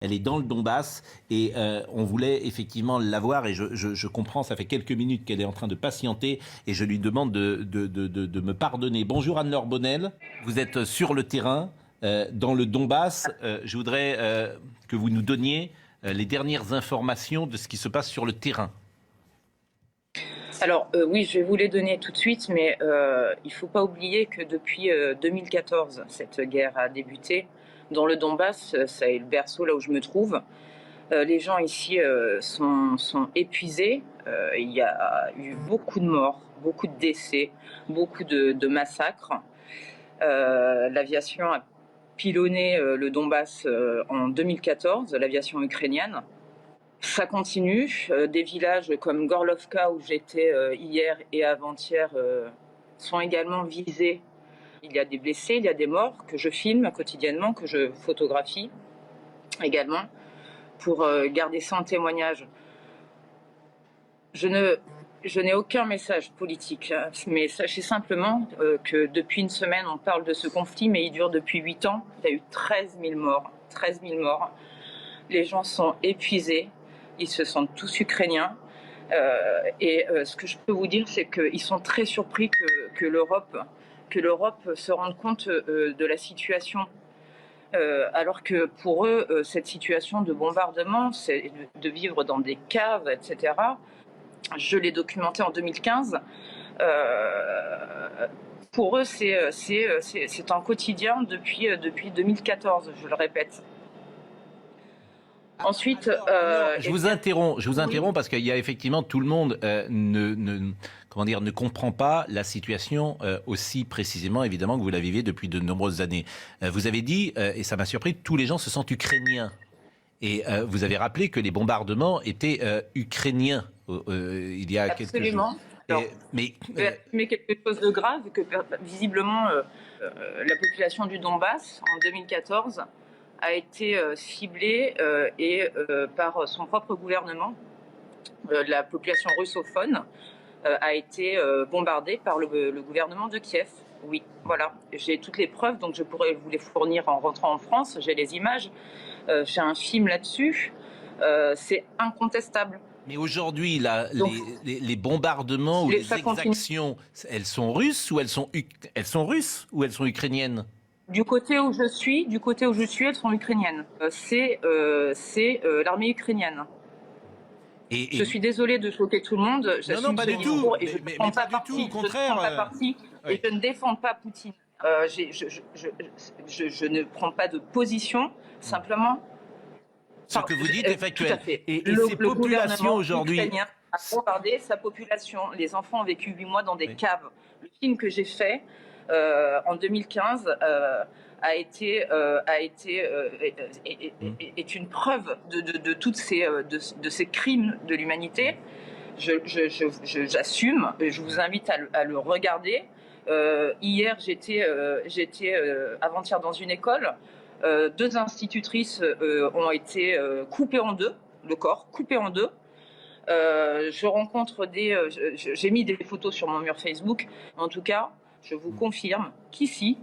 Elle est dans le Donbass et on voulait effectivement l'avoir et je comprends, ça fait quelques minutes qu'elle est en train de patienter et je lui demande de me pardonner. Bonjour Anne-Laure Bonnel, vous êtes sur le terrain dans le Donbass. Je voudrais que vous nous donniez les dernières informations de ce qui se passe sur le terrain. Alors oui, je vais vous les donner tout de suite, mais il ne faut pas oublier que depuis 2014, cette guerre a débuté. Dans le Donbass, ça est le berceau là où je me trouve. Les gens ici sont épuisés. Il y a eu beaucoup de morts, beaucoup de décès, beaucoup de massacres. L'aviation a pilonné le Donbass en 2014, l'aviation ukrainienne. Ça continue. Des villages comme Gorlovka, où j'étais hier et avant-hier, sont également visés. Il y a des blessés, il y a des morts que je filme quotidiennement, que je photographie également, pour garder ça en témoignage. Je n'ai aucun message politique, mais sachez simplement que depuis une semaine, on parle de ce conflit, mais il dure depuis 8 ans. Il y a eu 13 000 morts. 13 000 morts. Les gens sont épuisés. Ils se sentent tous ukrainiens. Ce que je peux vous dire, c'est qu'ils sont très surpris que l'Europe se rende compte de la situation. Alors que pour eux, cette situation de bombardement, c'est de vivre dans des caves, etc. Je l'ai documenté en 2015. Pour eux, c'est un quotidien depuis 2014, je le répète. Ensuite, je vous interromps parce qu'il y a effectivement tout le monde ne comprend pas la situation aussi précisément, évidemment, que vous la vivez depuis de nombreuses années. Vous avez dit, et ça m'a surpris, tous les gens se sentent ukrainiens. Et vous avez rappelé que les bombardements étaient ukrainiens il y a quelques jours. Alors, mais quelque chose de grave, que visiblement la population du Donbass, en 2014, a été ciblée par son propre gouvernement. La population russophone a été bombardée par le gouvernement de Kiev. Oui, voilà. J'ai toutes les preuves, donc je pourrais vous les fournir en rentrant en France. J'ai les images. J'ai un film là-dessus. C'est incontestable. Mais aujourd'hui, les bombardements ou les exactions, elles sont russes ou elles sont ukrainiennes? Du côté où je suis, elles sont ukrainiennes. C'est l'armée ukrainienne. Je suis désolée de choquer tout le monde. Non, pas du tout. Et je ne prends pas parti. Au contraire. Je ne prends pas parti et je ne défends pas Poutine. Je ne prends pas de position. Simplement. Ce que vous dites est factuel. Et ces populations aujourd'hui a bombardé sa population. Les enfants ont vécu 8 mois dans des caves. Le film que j'ai fait en 2015 est une preuve de toutes ces crimes de l'humanité. J'assume. Je vous invite à le regarder. Hier, j'étais avant-hier dans une école. 2 institutrices ont été coupées en deux, le corps coupé en deux. Je rencontre j'ai mis des photos sur mon mur Facebook. En tout cas, je vous confirme qu'ici,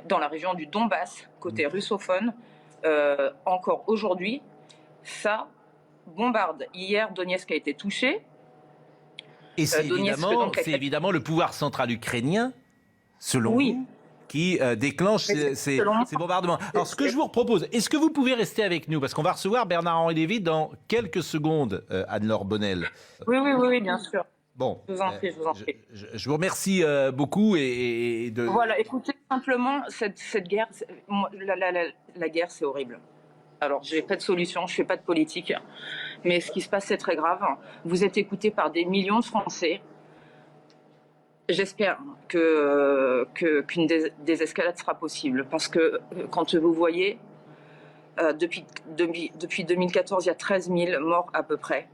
dans la région du Donbass, côté russophone, encore aujourd'hui, ça bombarde. Hier, Donetsk a été touché. Et c'est évidemment le pouvoir central ukrainien, selon vous, qui déclenche ces bombardements. Alors, ce que je vous propose, est-ce que vous pouvez rester avec nous? Parce qu'on va recevoir Bernard-Henri Lévy dans quelques secondes, Anne-Laure Bonnel. Oui, bien sûr. Bon, je vous en prie. Je vous remercie beaucoup. Voilà, écoutez, simplement, cette guerre, la guerre, c'est horrible. Alors, je n'ai pas de solution, je ne fais pas de politique. Mais ce qui se passe, c'est très grave. Vous êtes écoutés par des millions de Français. J'espère qu'une désescalade sera possible. Parce que quand vous voyez, depuis 2014, il y a 13 000 morts à peu près.